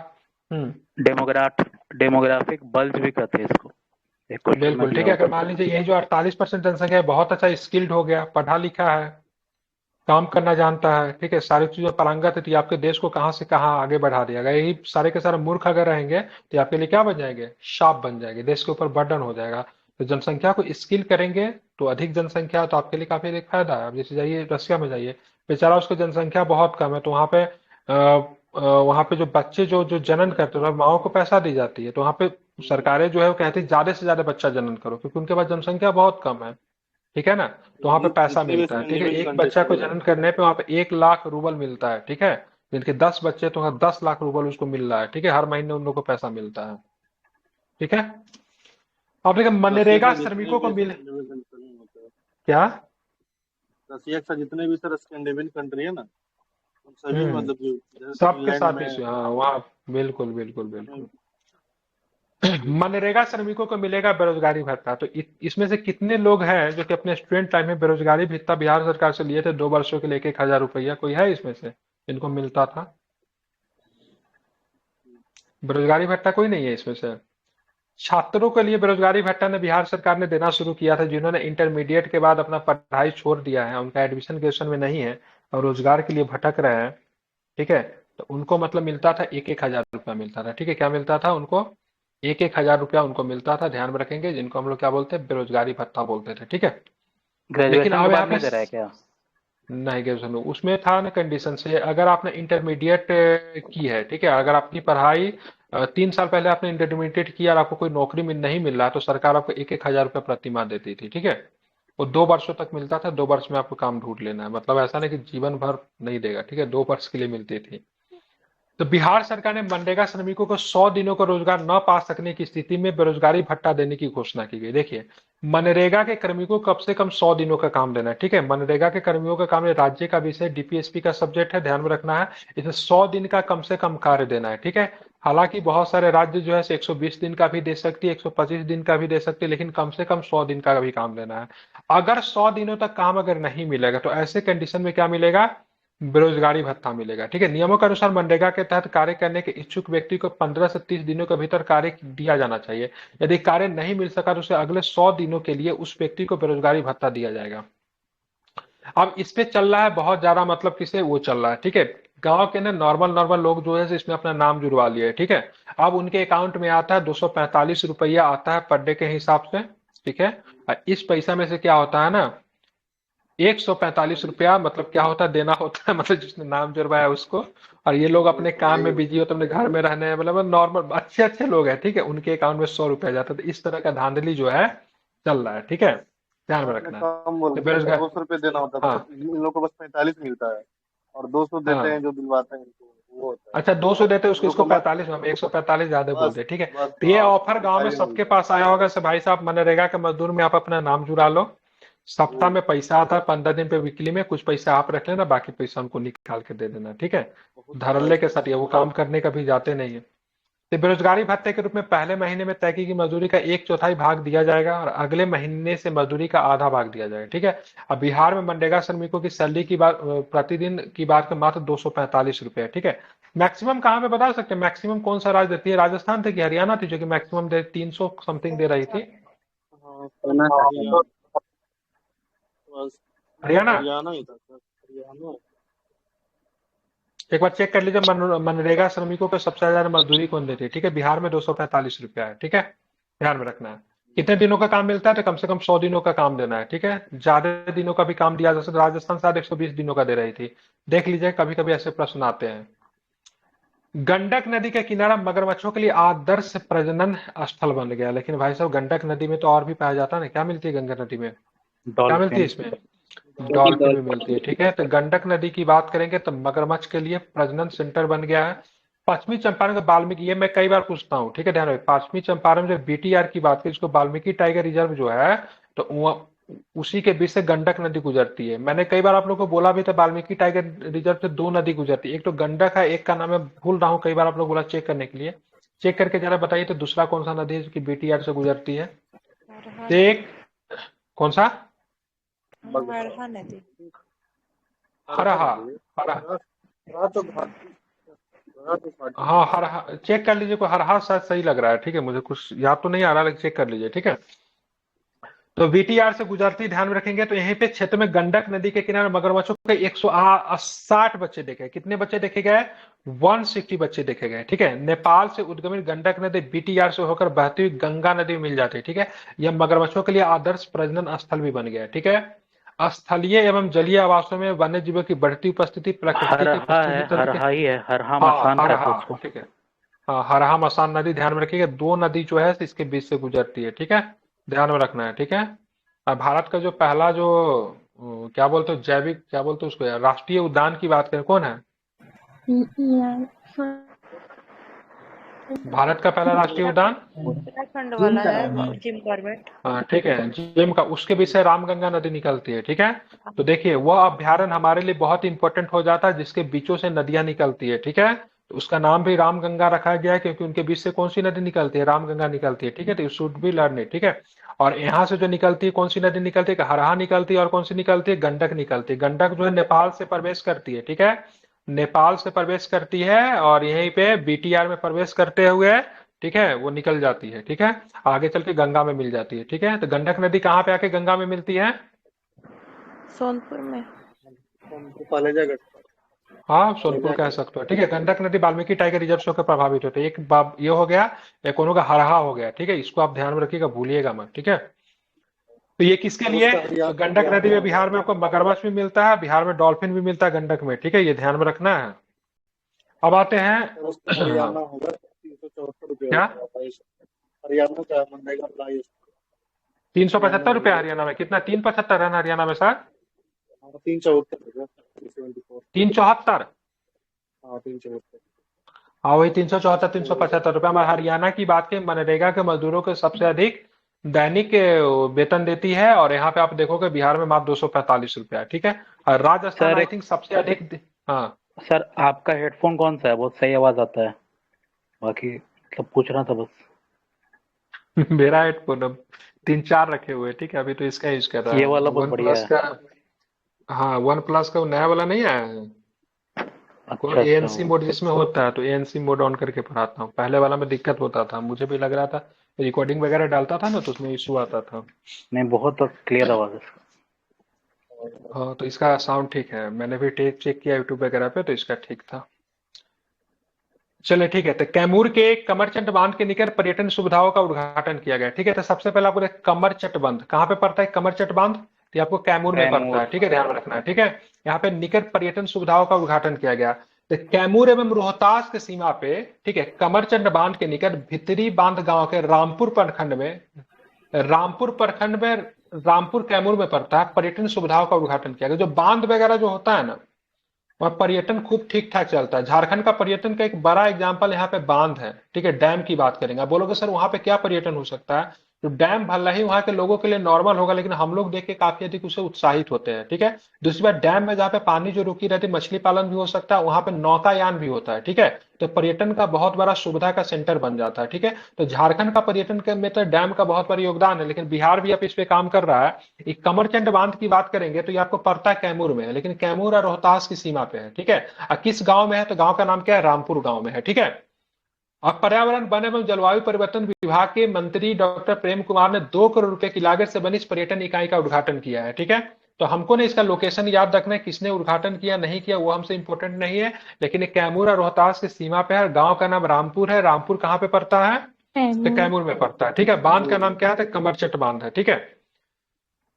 डेमोग्राफ डेमोग्राफिक बल्ज भी कहते हैं इसको, एक क्वेश्चन में बिल्कुल दिया ठीक है, हुआ अगर मान लीजिए यही जो 48% जनसंख्या है, बहुत अच्छा स्किल्ड हो गया, पढ़ा लिखा है, काम करना जानता है, ठीक है, सारी चीजों में पारंगत है, तो ये आपके देश को कहाँ से कहाँ आगे बढ़ा दिया गया। यही सारे के सारे मूर्ख अगर रहेंगे तो ये आपके लिए क्या बन जाएंगे, शाप बन जाएंगे, देश के ऊपर बर्डन हो जाएगा। तो जनसंख्या को स्किल करेंगे तो अधिक जनसंख्या तो आपके लिए काफी एक फायदा है। अब जैसे जाइए रशिया में जाइए, बेचारा उसकी जनसंख्या बहुत कम है, तो वहाँ पे जो बच्चे जो जो जनन करते हैं, माओ को पैसा दी जाती है, तो वहाँ पे सरकारें जो है वो कहती है ज्यादा से ज्यादा बच्चा जनन करो, क्योंकि उनके पास जनसंख्या बहुत कम है। ठीक है ना, तो वहां पे पैसा जितने भी मिलता है। ठीक है, स्कैंडिनेवियन एक कंट्रीज बच्चा को में जनन करने पे वहां पे 1 लाख रूबल मिलता है। ठीक है, जिनके 10 बच्चे तो वहाँ 10 लाख रूबल उसको मिल रहा है। ठीक है, हर महीने उन लोगों को पैसा मिलता है। ठीक है, अब देखिए रशिया मनरेगा के जितने श्रमिकों को भी मिल, स्कैंडिनेवियन कंट्री में होते हैं, क्या? रशिया के साथ जितने भी सर स्कैंडिनेवियन कंट्री है ना, उन सभी में हम्म, मतलब कि जैसे सबके फिनलैंड साथ में इश्यू, हाँ वहाँ बिल्कुल बिल्कुल हम्म, बिल्कुल। मनरेगा श्रमिकों को मिलेगा बेरोजगारी भत्ता, तो इसमें से कितने लोग हैं जो कि अपने स्टूडेंट टाइम में बेरोजगारी भत्ता बिहार सरकार से लिए थे 2 वर्षों के लिए 1,000 रुपया, कोई है इसमें से इनको मिलता था? बेरोजगारी भत्ता कोई नहीं है इसमें से। छात्रों के लिए बेरोजगारी भत्ता ने बिहार सरकार ने देना शुरू किया था, जिन्होंने इंटरमीडिएट के बाद अपना पढ़ाई छोड़ दिया है, उनका एडमिशन ग्रेजुएशन में नहीं है और रोजगार के लिए भटक रहे हैं। ठीक है, तो उनको मतलब मिलता था 1,000 रुपया मिलता था। ठीक है, क्या मिलता था उनको, 1,000 रुपया उनको मिलता था, ध्यान में रखेंगे, जिनको हम लोग क्या बोलते हैं, बेरोजगारी भत्ता बोलते थे। ठीक है, लेकिन ग्रेजुएशन के अब यहाँ बाद पे नहीं दे रहा है क्या? नहीं ग्रेजुएशन उसमें था ना कंडीशन से, अगर आपने इंटरमीडिएट की है, ठीक है, अगर आपकी पढ़ाई 3 साल पहले आपने इंटरमीडिएट किया और आपको कोई नौकरी में नहीं मिल रहा, तो सरकार आपको 1,000 रुपया प्रति माह देती थी। ठीक है, वो 2 वर्षों तक मिलता था, 2 वर्ष में आपको काम ढूंढ लेना है, मतलब ऐसा नहीं कि जीवन भर नहीं देगा। ठीक है, 2 वर्ष के लिए मिलती थी। तो बिहार सरकार ने मनरेगा श्रमिकों को 100 दिनों का रोजगार न पा सकने की स्थिति में बेरोजगारी भत्ता देने की घोषणा की गई। देखिए, मनरेगा के कर्मियों को कम से कम 100 दिनों का काम देना है। ठीक है, मनरेगा के कर्मियों का काम राज्य का विषय डीपीएसपी का सब्जेक्ट है, ध्यान में रखना है। इसमें 100 दिन का कम से कम कार्य देना है। ठीक है, हालांकि बहुत सारे राज्य जो है 120 दिन का भी दे सकती है, 125 दिन का भी दे सकती है, लेकिन कम से कम 100 दिन का भी काम देना है। अगर 100 दिनों तक काम अगर नहीं मिलेगा तो ऐसे कंडीशन में क्या मिलेगा, बेरोजगारी भत्ता मिलेगा। ठीक है, नियमों के अनुसार मनरेगा के तहत कार्य करने के इच्छुक व्यक्ति को 15 से 30 दिनों के भीतर कार्य दिया जाना चाहिए। यदि कार्य नहीं मिल सका तो उसे अगले 100 दिनों के लिए उस व्यक्ति को बेरोजगारी भत्ता दिया जाएगा। अब इस पे चल रहा है बहुत ज्यादा, मतलब किसे वो चल रहा है। ठीक है, गांव के ना नॉर्मल नॉर्मल लोग जो है इसमें अपना नाम जुड़वा लिए है। ठीक है, अब उनके अकाउंट में आता है 245 रुपया आता है पर डे के हिसाब से। ठीक है, और इस पैसा में से क्या होता है ना, 145 रुपया मतलब क्या होता है, देना होता है, मतलब जिसने नाम जुड़वाया उसको। और ये लोग अपने काम में बिजी होते हैं, अपने घर में रहने, मतलब नॉर्मल अच्छे अच्छे लोग हैं, ठीक है, उनके अकाउंट में 100 रुपया जाता है। तो इस तरह का धांधली जो है चल रहा है। ठीक है, ध्यान में आपने रखना है। कम बोल तो दिया, बेरोजगार, 200 रुपये देना होता है, हाँ इन लोगों को बस 45 मिलता है, और 200 देते हैं हाँ, जो दिलवाते हैं इनको, वो होता है। अच्छा 200 देते हैं हम उसको, लोग इसको को मत, 45, हम 145 ज्यादा बस बोलते हैं। ठीक है, बस तो ये हाँ, ऑफर गांव में 45 सबके मिलता है। पास आया होगा। से भाई साहब मनरेगा के मजदूर में आप अपना नाम जुड़ा लो, सप्ताह हम्म, में पैसा आता है 15 दिन पे वीकली में, कुछ पैसा आप रख लेना, बाकी पैसा उनको निकाल के दे देना। ठीक है, बहुत अच्छा है धड़ल्ले के इसमें। साथ ये वो काम करने कभी जाते नहीं है। तो बेरोजगारी भत्ते के रूप में पहले महीने में तय की मजदूरी का 1/4 भाग दिया जाएगा और अगले महीने से मजदूरी का आधा भाग दिया जाएगा। ठीक है, अब बिहार में मनरेगा श्रमिकों की सैलरी की बात, प्रतिदिन की बात का मात्र 245 रुपए है। ठीक है, मैक्सिमम कहाँ पे बता सकते हैं, मैक्सिमम कौन सा राज्य देती है, राजस्थान थी कि हरियाणा थी जो कि मैक्सिमम दे 300 समथिंग दे रही थी? हाँ, सुना था मैंने। हरियाणा, बस हरियाणा, हरियाणा ही था सर, हरियाणा। एक बार चेक कर लीजिए मनरेगा श्रमिकों को सबसे ज्यादा मजदूरी कौन देती है। ठीक है, बिहार में 245 रुपया है। ठीक है, ध्यान में रखना है। कितने दिनों का काम मिलता है, तो कम से कम 100 दिनों का काम देना है। ठीक है, ज्यादा दिनों का भी काम दिया जा सकता है, राजस्थान शायद 120 दिनों का दे रही थी। देख लीजिए, कभी कभी ऐसे प्रश्न आते हैं। गंडक नदी का किनारा मगरमच्छों के लिए आदर्श प्रजनन स्थल बन गया, लेकिन भाई साहब गंडक नदी में तो और भी पाया जाता है ना, क्या मिलती है गंगा नदी में, क्या मिलती है डॉल्फिन। इसमें, छोटी डॉल्फिन भी मिलती है। ठीक है, तो गंडक नदी की बात करेंगे तो मगरमच्छ के लिए प्रजनन सेंटर बन गया है। पश्चिमी चंपारण का वाल्मीकि, ये मैं कई बार पूछता हूँ, ठीक है, ध्यान रखिए, पश्चिमी चंपारण में बीटीआर की बात करें, इसको वाल्मीकि टाइगर रिजर्व जो है, तो उसी के बीच से गंडक नदी गुजरती है। मैंने कई बार आप लोगों को बोला भी था, वाल्मीकि टाइगर रिजर्व से दो नदी गुजरती है, एक तो गंडक है, एक का नाम है भूल रहा हूँ, कई बार आप लोग बोला चेक करने के लिए। चेक करके जरा बताइए तो दूसरा कौन सा नदी है जो कि बीटीआर से गुजरती है? हरहा तो नदी। एक कौन सा? हरहा नदी। हरहा। हरहा। हाँ हरहा चेक कर लीजिए, कोई हरहा शायद सही लग रहा है, ठीक है, मुझे कुछ याद तो नहीं आ रहा, लेकिन चेक कर लीजिए, ठीक है। तो बीटीआर से गुजरती ध्यान में रखेंगे तो यहीं पे क्षेत्र में गंडक नदी के किनारे मगरमच्छों के 160 बच्चे देखे। कितने बच्चे देखे गए? 160 बच्चे देखे गए, ठीक है। नेपाल से उद्गमित गंडक नदी बीटीआर से होकर बहती हुई गंगा नदी में मिल जाती है, ठीक है। यह मगरमच्छों के लिए आदर्श प्रजनन स्थल भी बन गया है, ठीक है। स्थलीय एवं जलीय आवासों में वन्य जीवों की बढ़ती उपस्थिति प्रकृति के हरहा है, पश्चिमी तट के। हरहा ही है, हरहा हाँ मसान कहते हैं हरहा, उसको। ठीक है। हाँ हरहा मसान नदी ध्यान में रखिएगा, दो नदी जो है इसके बीच से गुजरती है, ठीक है। ध्यान में रखना है, ठीक है। और भारत का जो पहला जो क्या बोलते हो जैविक, क्या बोलते हो उसको यार, राष्ट्रीय उद्यान की बात करें, कौन है? भारत का पहला राष्ट्रीय उद्यान? उत्तराखंड वाला है जिम कॉर्बेट। हाँ ठीक है, जिम का, उसके बीच से रामगंगा नदी निकलती है, ठीक है। तो देखिए वह अभ्यारण्य हमारे लिए बहुत इंपॉर्टेंट हो जाता है जिसके बीचों से नदियां निकलती है, ठीक है। तो उसका नाम भी रामगंगा रखा गया है क्योंकि उनके बीच से कौन सी नदी निकलती है? रामगंगा निकलती है, ठीक है। तो you should be learn it, ठीक है। और यहाँ से जो निकलती है, कौन सी नदी निकलती है? हरहा निकलती है, और कौन सी निकलती है? गंडक निकलती है। गंडक जो है नेपाल से प्रवेश करती है, ठीक है। नेपाल से प्रवेश करती है और यहीं पे बीटीआर में प्रवेश करते हुए, ठीक है, वो निकल जाती है, ठीक है। आगे चल के गंगा में मिल जाती है, ठीक है। तो गंडक नदी कहाँ पे आके गंगा में मिलती है? सोनपुर में। हाँ सोनपुर कह सकते हो, ठीक है। गंडक नदी वाल्मीकि टाइगर रिजर्व से होकर प्रभावित होते हैं। एक बाब ये हो गया, एक कोनो का हरहा हो गया, ठीक है। इसको आप ध्यान में रखिएगा, भूलिएगा मत, ठीक है। तो ये किसके लिए? तो गंडक नदी में बिहार में आपको मगरमच्छ भी मिलता है, बिहार में डॉल्फिन भी मिलता है गंडक में, ठीक है, ये ध्यान में रखना है। अब आते हैं हरियाणा होगा 374 रुपये क्या? हरियाणा का बनेगा प्राइस 375 रुपया हरियाणा में? कितना? 375 है ना हरियाणा में सर? 374 374 374? हाँ 374 हाँ वही 374 375 रुपया। हमारे हरियाणा की बात करें, मनरेगा के मजदूरों को सबसे अधिक दैनिक वेतन देती है, और यहाँ पे आप देखोगे बिहार में मात्र 245 रुपया, ठीक है। और राजस्थान सर आई थिंक सबसे अधिक हाँ। सर आपका हेडफोन कौन सा है? बहुत सही आवाज आता है, बाकी मतलब पूछ रहा था बस। मेरा हेडफोन अब 3-4 रखे हुए हैं, ठीक है, अभी तो इसका यूज कर रहा ये है, वाला बहुत वन बढ़िया प्लस है। का। हाँ वन प्लस का वो नया वाला नहीं आया है, अच्छा अच्छा। एएनसी मोड जिसमें होता है, तो एएनसी मोड ऑन करके पढ़ाता हूँ। पहले वाला में दिक्कत होता था, मुझे भी लग रहा था, रिकॉर्डिंग वगैरह डालता था ना तो उसमें इशू आता था। नहीं, बहुत क्लियर आवाज है इसका। हाँ तो इसका साउंड ठीक है, मैंने भी चेक किया यूट्यूब वगैरह पे, तो इसका ठीक था। चलिए ठीक है, तो कैमूर के कमरचट बांध के निकट पर्यटन सुविधाओं का उद्घाटन किया गया, ठीक है। तो सबसे पहले आपको कमरचट बांध कहाँ पे पड़ता है? कमरचट बांध तो ये आपको कैमूर में पड़ता है, कैमूर। ठीक है, ध्यान में रखना है, ठीक है। यहाँ पे निकट पर्यटन सुविधाओं का उद्घाटन किया गया। तो कैमूर एवं रोहतास के सीमा पे, ठीक है, कमरचट बांध के निकट भितरी बांध गांव के रामपुर प्रखंड में रामपुर कैमूर में पड़ता है, पर्यटन सुविधाओं का उद्घाटन किया गया। जो बांध वगैरह जो होता है ना, वहाँ पर्यटन खूब ठीक ठाक चलता है। झारखंड का पर्यटन का एक बड़ा एग्जांपल यहाँ पे बांध है, ठीक है। डैम की बात करेंगे, आप बोलोगे सर वहां पे क्या पर्यटन हो सकता है? तो डैम भले ही वहां के लोगों के लिए नॉर्मल होगा, लेकिन हम लोग देख के काफी अधिक उससे उत्साहित होते हैं, ठीक है। दूसरी बात, डैम में जहाँ पे पानी जो रुकी रहती है, मछली पालन भी हो सकता है, वहां पे नौकायान भी होता है, ठीक है। तो पर्यटन का बहुत बड़ा सुविधा का सेंटर बन जाता है, ठीक है। तो झारखंड का पर्यटन के में तो डैम का बहुत बड़ा योगदान है, लेकिन बिहार भी अब इस पे काम कर रहा है। एक कमरचंद बांध की बात करेंगे तो ये आपको पड़ता है कैमूर में है, लेकिन कैमूर और रोहतास की सीमा पे है, ठीक है। किस गांव में है? तो गांव का नाम क्या है? रामपुर गांव में है, ठीक है। अब पर्यावरण वन एवं जलवायु परिवर्तन विभाग के मंत्री डॉक्टर प्रेम कुमार ने 2 करोड़ रुपए की लागत से बनी इस पर्यटन इकाई का उद्घाटन किया है, ठीक है। तो हमको ने इसका लोकेशन याद रखना है, किसने उद्घाटन किया नहीं किया वो हमसे इंपोर्टेंट नहीं है, लेकिन ये कैमूर और रोहतास की सीमा पे है। गांव का नाम रामपुर है। रामपुर कहाँ पे पड़ता है? तो कैमूर में पड़ता है, ठीक है। बांध का नाम क्या है? तो कमरचट बांध है, ठीक है।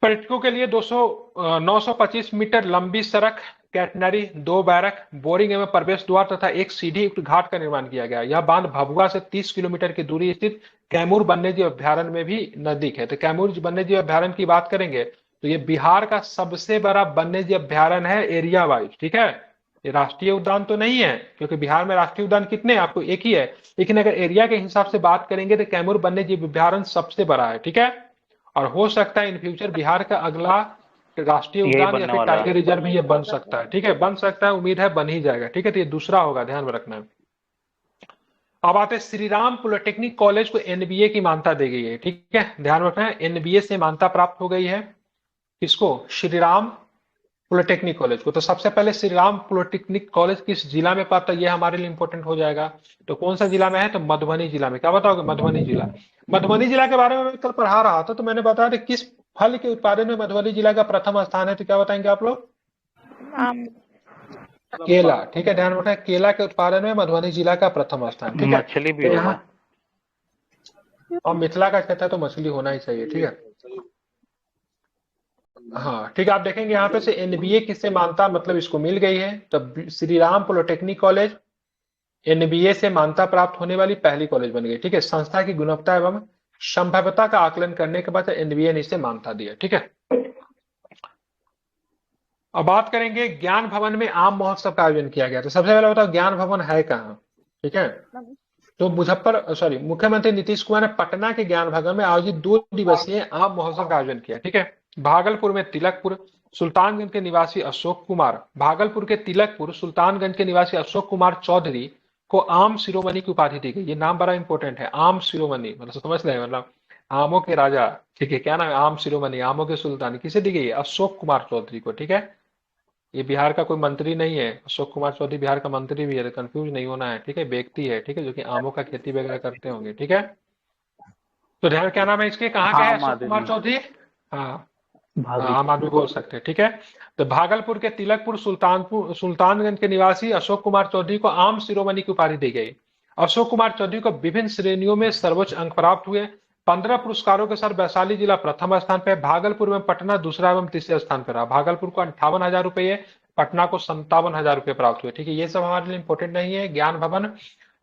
पर्यटकों के लिए 925 मीटर लंबी सड़क, कैटनरी, 2 बैरक, बोरिंग एवं प्रवेश द्वार तथा एक सीढ़ी युक्त घाट का निर्माण किया गया। यह बांध भभुआ से 30 किलोमीटर की दूरी स्थित कैमूर वन्यजीव अभ्यारण्य में भी नजदीक है। तो कैमूर वन्यजीव अभ्यारण्य की बात करेंगे तो ये बिहार का सबसे बड़ा वन्यजीव अभ्यारण्य है एरिया वाइज, ठीक है। ये राष्ट्रीय उद्यान तो नहीं है, क्योंकि बिहार में राष्ट्रीय उद्यान कितने हैं? आपको एक ही है, लेकिन अगर एरिया के हिसाब से बात करेंगे तो कैमूर वन्यजीव अभ्यारण्य सबसे बड़ा है, ठीक है। और हो सकता है इन फ्यूचर बिहार का अगला राष्ट्रीय यही उद्यान या बनने फिर वाला है। टाइगर रिजर्व ये बन सकता है। ठीक है, बन सकता है, उम्मीद है बन ही जाएगा। ठीक है, तो ये दूसरा होगा, ध्यान में रखना है। अब आते हैं श्री राम पॉलिटेक्निक कॉलेज को एनबीए की मान्यता दी गई है। ठीक है, ध्यान रखना है, एनबीए से मान्यता प्राप्त हो गई है। किसको? श्री राम पॉलिटेक्निक कॉलेज को। तो सबसे पहले श्री राम पॉलिटेक्निक कॉलेज किस जिला में पाता है, ये हमारे लिए इंपॉर्टेंट हो जाएगा। तो कौन सा जिला में है? तो मधुबनी जिला में। क्या बताओगे? मधुबनी जिला। मधुबनी जिला के बारे में मैं कल पढ़ा रहा था, तो मैंने बताया था किस फल के उत्पादन में मधुबनी जिला का प्रथम स्थान है। तो क्या बताएंगे आप लोग? आम। केला। ठीक है, ध्यान रखना है, केला के उत्पादन में मधुबनी जिला का प्रथम स्थान। ठीक है, मछली भी तो होगा। यहाँ और मिथिला का क्षेत्र है तो मछली होना ही चाहिए। ठीक है, हाँ ठीक है। आप देखेंगे यहाँ पे से एनबीए किससे मान्यता मतलब इसको मिल गई है। तो Shri Ram polytechnic college NBA से मान्यता प्राप्त होने वाली पहली कॉलेज बन गई। ठीक है, संस्था की गुणवत्ता एवं संभाव्यता का आकलन करने के बाद एनबीए ने इसे मान्यता दिया। ठीक है, अब बात करेंगे ज्ञान भवन में आम महोत्सव का आयोजन किया गया। तो सबसे पहले बताओ ज्ञान भवन है कहाँ? ठीक है, तो मुख्यमंत्री नीतीश कुमार ने पटना के ज्ञान भवन में आयोजित 2 दिवसीय आम महोत्सव का आयोजन किया। ठीक है, भागलपुर में तिलकपुर सुल्तानगंज के निवासी अशोक कुमार भागलपुर के तिलकपुर सुल्तानगंज के निवासी अशोक कुमार चौधरी को आम शिरोमणि की उपाधि दी गई। ये नाम बड़ा इंपॉर्टेंट है, आम शिरोमणि, मतलब समझ रहे हैं, मतलब आमों के राजा। ठीक है, क्या नाम है? आम शिरोमणि, आमों के सुल्तान। किसे दी गई? अशोक कुमार चौधरी को। ठीक है, ये बिहार का कोई मंत्री नहीं है। अशोक कुमार चौधरी बिहार का मंत्री भी है, कंफ्यूज नहीं होना है। ठीक है, व्यक्ति है। ठीक है, जो कि आमों का खेती वगैरह करते होंगे। ठीक है, तो ध्यान, क्या नाम है इसके, कहाँ का है आम अशोक कुमार आदमी। चौधरी? हाँ, भाभी। आम आदमी बोल सकते हैं। ठीक है, तो भागलपुर के तिलकपुर सुल्तानगंज के निवासी अशोक कुमार चौधरी को आम शिरोमणि की उपाधि दी गई। अशोक कुमार चौधरी को विभिन्न श्रेणियों में सर्वोच्च अंक प्राप्त हुए। 15 पुरस्कारों के साथ वैशाली जिला प्रथम स्थान पे, भागलपुर में पटना दूसरा एवं तीसरे स्थान पर रहा। भागलपुर को 58,000 रुपये, पटना को 57,000 रुपये प्राप्त हुए। ठीक है, ये सब हमारे लिए इंपॉर्टेंट नहीं है। ज्ञान भवन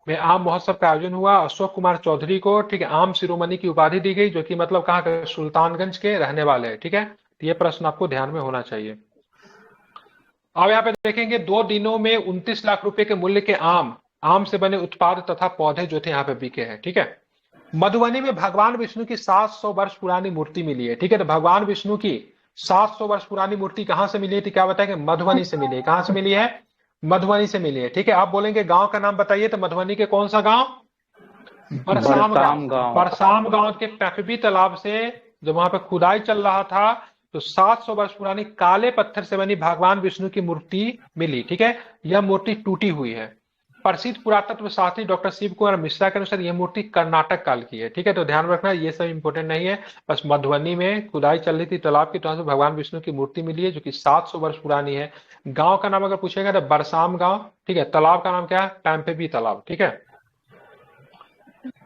में आम महोत्सव का आयोजन हुआ। अशोक कुमार चौधरी को, ठीक है, आम शिरोमणि की उपाधि दी गई, जो कि मतलब कहाँ के? सुल्तानगंज के रहने वाले हैं। ठीक है, तो ये प्रश्न आपको ध्यान में होना चाहिए। अब यहाँ पे देखेंगे 2 दिनों में 29 लाख रुपए के मूल्य के आम से बने उत्पाद तथा पौधे जो थे यहाँ पे बिके हैं। ठीक है, मधुबनी में भगवान विष्णु की 700 वर्ष पुरानी मूर्ति मिली है। ठीक है, तो भगवान विष्णु की 700 वर्ष पुरानी मूर्ति कहाँ से मिली है? तो क्या बताएंगे? मधुबनी से मिली है। कहाँ से मिली है? मधुबनी से मिली है। ठीक है, आप बोलेंगे गांव का नाम बताइए, तो मधुबनी के कौन सा गांव? बरसाम बरसाम गांव। गांव। बरसाम गांव के पैफबी तालाब से जब वहां पे खुदाई चल रहा था, तो 700 वर्ष पुरानी काले पत्थर से बनी भगवान विष्णु की मूर्ति मिली। ठीक है, यह मूर्ति टूटी हुई है। प्रसिद्ध पुरातत्व शास्त्री डॉक्टर शिव कुमार मिश्रा के अनुसार यह मूर्ति कर्नाटक काल की है। ठीक है, तो ध्यान रखना, ये सब इंपॉर्टेंट नहीं है। बस मधुबनी में खुदाई चल रही थी तालाब की, तो वहां से भगवान विष्णु की मूर्ति मिली है, जो कि 700 वर्ष पुरानी है। गांव का नाम अगर पूछेगा तो बरसाम गांव। ठीक है, तालाब का नाम क्या है? पैम्पेबी तालाब। ठीक है,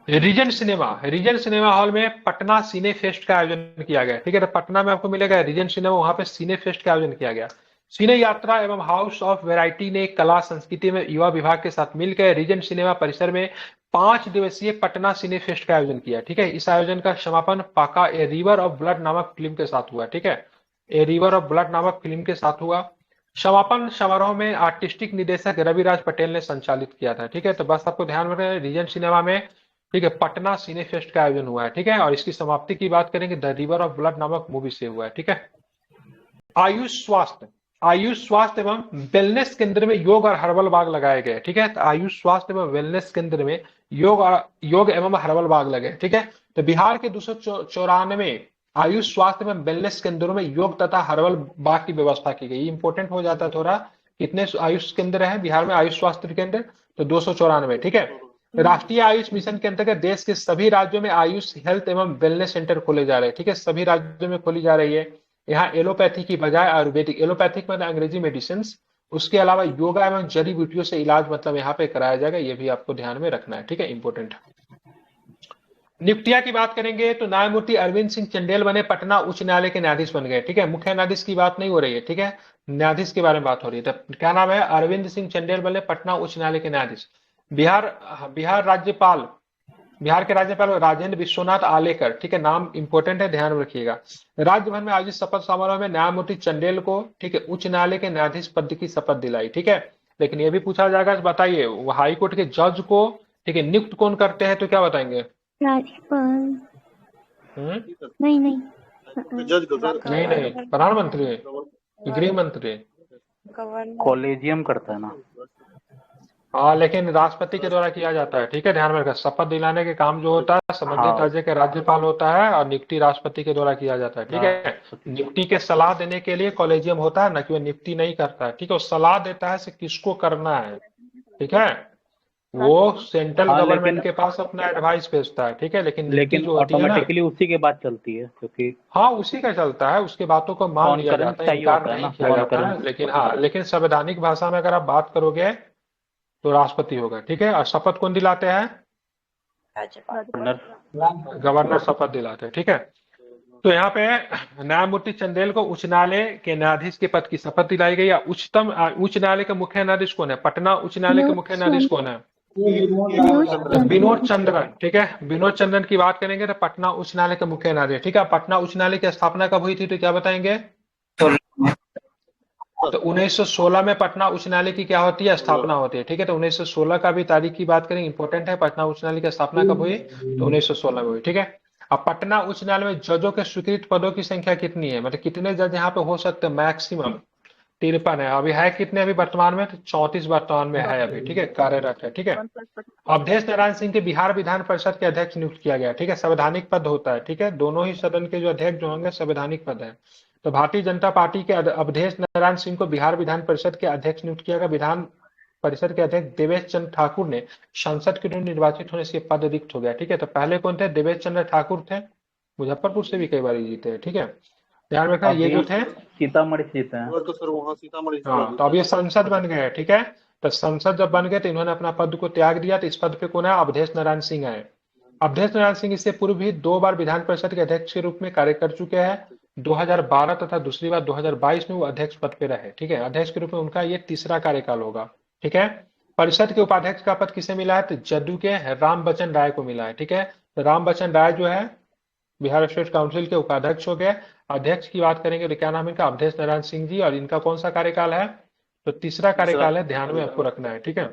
रीजन सिनेमा हॉल में पटना सिने फेस्ट का आयोजन किया गया। ठीक है, तो पटना में आपको मिलेगा रीजन सिनेमा, वहां पे सिने फेस्ट का आयोजन किया गया। सिने यात्रा एवं हाउस ऑफ वैरायटी ने कला संस्कृति में युवा विभाग के साथ मिलकर रीजन सिनेमा परिसर में 5 दिवसीय पटना सिने फेस्ट का आयोजन किया। ठीक है, इस आयोजन का समापन पाका ए रिवर ऑफ ब्लड नामक फिल्म के साथ हुआ। ठीक है, ए रिवर ऑफ ब्लड नामक फिल्म के साथ हुआ। समापन समारोह में आर्टिस्टिक निदेशक रविराज पटेल ने संचालित किया था। ठीक है, तो बस आपको ध्यान रखना है, रीजन सिनेमा में, ठीक है, पटना सिने फेस्ट का आयोजन हुआ है। ठीक है, और इसकी समाप्ति की बात करेंगे द रिवर ऑफ ब्लड नामक मूवी से हुआ है। ठीक है, आयुष स्वास्थ्य एवं वेलनेस केंद्र में योग और हर्बल बाग लगाए गए। ठीक है, तो आयुष स्वास्थ्य एवं वेलनेस केंद्र में योग एवं हर्बल बाग लगे। ठीक है, तो बिहार के 294 आयुष स्वास्थ्य एवं वेलनेस केंद्रों में योग तथा हर्बल बाग की व्यवस्था की गई। इंपॉर्टेंट हो जाता है थोड़ा, कितने आयुष केंद्र है बिहार में? आयुष स्वास्थ्य केंद्र तो 294। ठीक है, राष्ट्रीय आयुष मिशन के अंतर्गत देश के सभी राज्यों में आयुष हेल्थ एवं वेलनेस सेंटर खोले जा रहे हैं। ठीक है, सभी राज्यों में खोली जा रही है। यहाँ एलोपैथी की बजाय आयुर्वेदिक, एलोपैथिक मतलब अंग्रेजी मेडिसिन, उसके अलावा योगा एवं जड़ी बूटियों से इलाज मतलब यहाँ पे कराया जाएगा। ये भी आपको ध्यान में रखना है। ठीक है, इंपॉर्टेंट है। नियुक्तियां की बात करेंगे तो न्यायमूर्ति अरविंद सिंह चंडेल बने पटना उच्च न्यायालय के न्यायाधीश बन गए। ठीक है, मुख्य न्यायाधीश की बात नहीं हो रही है। ठीक है, न्यायाधीश के बारे में बात हो रही है। तो क्या नाम है? अरविंद सिंह चंडेल बने पटना उच्च न्यायालय के न्यायाधीश। बिहार के राज्यपाल राजेंद्र विश्वनाथ आलेकर। ठीक है, नाम इंपॉर्टेंट है, ध्यान रखिएगा। राज्य भर में आयोजित शपथ समारोह में न्यायमूर्ति चंडेल को, ठीक है, उच्च न्यायालय के न्यायाधीश पद की शपथ दिलाई। ठीक है, लेकिन ये भी पूछा जाएगा, बताइए हाई कोर्ट के जज को, ठीक है, नियुक्त कौन करते हैं? तो क्या बताएंगे? राज्यपाल। नहीं नहीं जज को सर नहीं नहीं, प्रधानमंत्री, गृह मंत्री। गवर्नर कॉलेजियम करता है ना। हाँ, लेकिन राष्ट्रपति के द्वारा किया जाता है, ठीक है, ध्यान में रखना। शपथ दिलाने के काम जो होता है संबंधित हाँ राज्य के राज्यपाल होता है, और नियुक्ति राष्ट्रपति के द्वारा किया जाता है, ठीक है। राष्ट्रपति। नियुक्ति के सलाह देने के लिए कॉलेजियम होता है ना, कि वो नियुक्ति नहीं करता है, ठीक है, वो सलाह देता है से किसको करना है, ठीक है। वो सेंट्रल हाँ गवर्नमेंट लेकिन के पास अपना एडवाइस भेजता है, ठीक है, लेकिन नियुक्ति जो होती है ना, ऑटोमेटिकली उसी के बाद चलती है, क्योंकि हाँ उसी का चलता है, उसके बातों को मान लिया कॉन्करेंस जाता है, चाहिए इनकार होता है नहीं ना, किया जाता है। कॉन्करेंस। लेकिन हाँ, लेकिन संवैधानिक भाषा में अगर आप बात करोगे तो राष्ट्रपति होगा, ठीक है। और शपथ कौन दिलाते हैं? राज्यपाल गवर्नर शपथ दिलाते हैं, ठीक है। तो यहाँ पे न्यायमूर्ति चंदेल को उच्च न्यायालय के न्यायाधीश के पद की शपथ दिलाई गई। उच्च न्यायालय के मुख्य न्यायाधीश कौन है? पटना उच्च न्यायालय के मुख्य न्यायाधीश कौन है? विनोद चंद्रन, ठीक है। विनोद चंद्रन की बात करेंगे तो पटना उच्च न्यायालय के मुख्य न्यायाधीश, ठीक है। पटना उच्च न्यायालय की स्थापना कब हुई थी तो क्या बताएंगे? तो 1916 में पटना उच्च न्यायालय की क्या होती है? स्थापना होती है, ठीक है। तो 1916 का भी तारीख की बात करें, इंपॉर्टेंट है। पटना उच्च न्यायालय की स्थापना कब हुई? तो 1916 में हुई, ठीक है। अब पटना उच्च न्यायालय में जजों के स्वीकृत पदों की संख्या कितनी है, मतलब कितने जज यहाँ पे हो सकते हैं? मैक्सिमम 53 है। अभी है कितने अभी वर्तमान में? तो 34 वर्तमान में है अभी, ठीक है, कार्यरत है, ठीक है। अवधेश नारायण सिंह के बिहार विधान परिषद के अध्यक्ष नियुक्त किया गया, ठीक है। संवैधानिक पद होता है, ठीक है। दोनों ही सदन के जो अध्यक्ष जो होंगे संवैधानिक पद है। तो भारतीय जनता पार्टी के अवधेश नारायण सिंह को बिहार विधान परिषद के अध्यक्ष नियुक्त किया गया। विधान परिषद के अध्यक्ष देवेश चंद्र ठाकुर ने संसद के निर्वाचित होने से पद रिक्त हो गया, ठीक है। तो पहले कौन थे? देवेश चंद्र ठाकुर थे, मुजफ्फरपुर से भी कई बार जीते हैं, ठीक है। ध्यान रखना, ये जो थे, सीतामढ़ी से जीते हैं। तो सर वहाँ सीतामढ़ी से हाँ, तो अब ये संसद बन गए, ठीक है। तो संसद जब बन गए तो इन्होंने अपना पद को त्याग दिया। तो इस पद पे कौन है? अवधेश नारायण सिंह है। अवधेश नारायण सिंह इससे पूर्व भी 2 बार विधान परिषद के अध्यक्ष के रूप में कार्य कर चुके हैं। 2012 तथा दूसरी बार 2022 में वो अध्यक्ष पद पे रहे, ठीक है। अध्यक्ष के रूप में उनका ये तीसरा कार्यकाल होगा, ठीक है। परिषद के उपाध्यक्ष का पद किसे मिला है? तो जदयू के राम बच्चन राय को मिला है, ठीक है। तो राम बच्चन राय जो है बिहार स्टेट काउंसिल के उपाध्यक्ष हो गए। अध्यक्ष की बात करेंगे तो क्या नाम है इनका? अवधेश नारायण सिंह जी। और इनका कौन सा कार्यकाल है? तो तीसरा कार्यकाल है, ध्यान में आपको रखना है, ठीक है।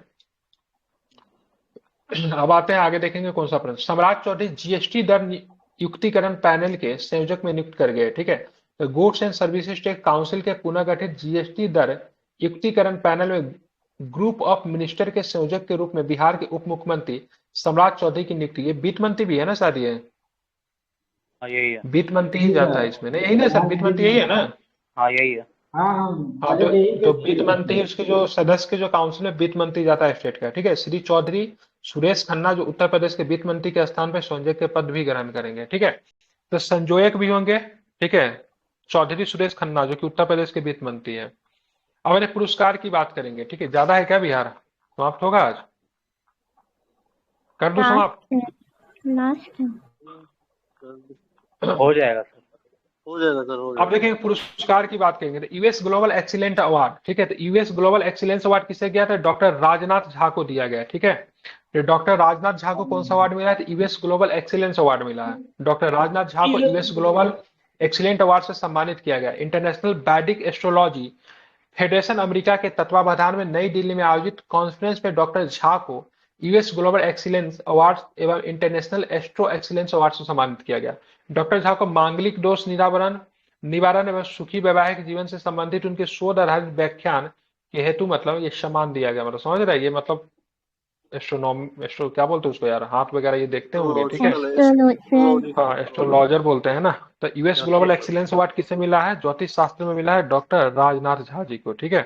अब आते हैं आगे, देखेंगे कौन सा प्रश्न। सम्राट चौधरी जीएसटी दर युक्तिकरण पैनल के संयोजक में नियुक्त कर गए, ठीक है। तो goods and services tax council के पुनः गठित जीएसटी दर युक्तिकरण पैनल में ग्रुप ऑफ मिनिस्टर के संयोजक के रूप में बिहार के उप मुख्यमंत्री सम्राट चौधरी की नियुक्ति। ये वित्त मंत्री भी है ना शायद? ये हाँ यही है। वित्त मंत्री ही जाता है इसमें, नहीं यही ना सर? वित्त मंत्री यही है ना? हाँ यही है। हाँ, तो वित्त मंत्री उसके जो सदस्य के जो काउंसिल में वित्त मंत्री जाता है स्टेट का, ठीक है। श्री चौधरी सुरेश खन्ना जो उत्तर प्रदेश के वित्त मंत्री के स्थान पर संयोजक के पद भी ग्रहण करेंगे, ठीक है। तो संयोजक भी होंगे, ठीक है, चौधरी सुरेश खन्ना जो कि उत्तर प्रदेश के वित्त मंत्री है। अब इन्हें पुरस्कार की बात करेंगे, ठीक है। ज्यादा है क्या बिहार? समाप्त होगा आज? कर दूं समाप्त? हो जाएगा सर। हो जाएगा सर, हो अब जाएगा। देखेंगे पुरस्कार की बात करेंगे तो यूएस ग्लोबल एक्सीलेंट अवार्ड, ठीक है। तो यूएस ग्लोबल एक्सीलेंस अवार्ड किसे गया था? डॉक्टर राजनाथ झा को दिया गया, ठीक है। तो डॉक्टर राजनाथ झा को कौन सा अवार्ड मिला है? तो यूएस ग्लोबल एक्सीलेंस अवार्ड मिला है। डॉक्टर राजनाथ झा को यूएस ग्लोबल एक्सीलेंट अवार्ड से सम्मानित किया गया। इंटरनेशनल वैदिक एस्ट्रोलॉजी फेडरेशन अमेरिका के तत्वावधान में नई दिल्ली में आयोजित कॉन्फ्रेंस में डॉक्टर झा को यूएस ग्लोबल एक्सीलेंस अवार्ड एवं इंटरनेशनल एस्ट्रो एक्सीलेंस अवार्ड से सम्मानित किया गया। डॉक्टर झा को मांगलिक दोष निवारण एवं सुखी वैवाहिक जीवन से संबंधित उनके शोध आधारित व्याख्यान के हेतु मतलब ये सम्मान दिया गया। मतलब समझ रहे हैं? ये मतलब एस्ट्रो क्या बोलते हैं उसको यार, हाथ वगैरह ये देखते होंगे, ठीक है। हाँ, एस्ट्रोलॉजर बोलते हैं ना। तो यूएस ग्लोबल एक्सीलेंस अवार्ड किसे मिला है? ज्योतिष शास्त्र में मिला है डॉक्टर राजनाथ झा जी को, ठीक है।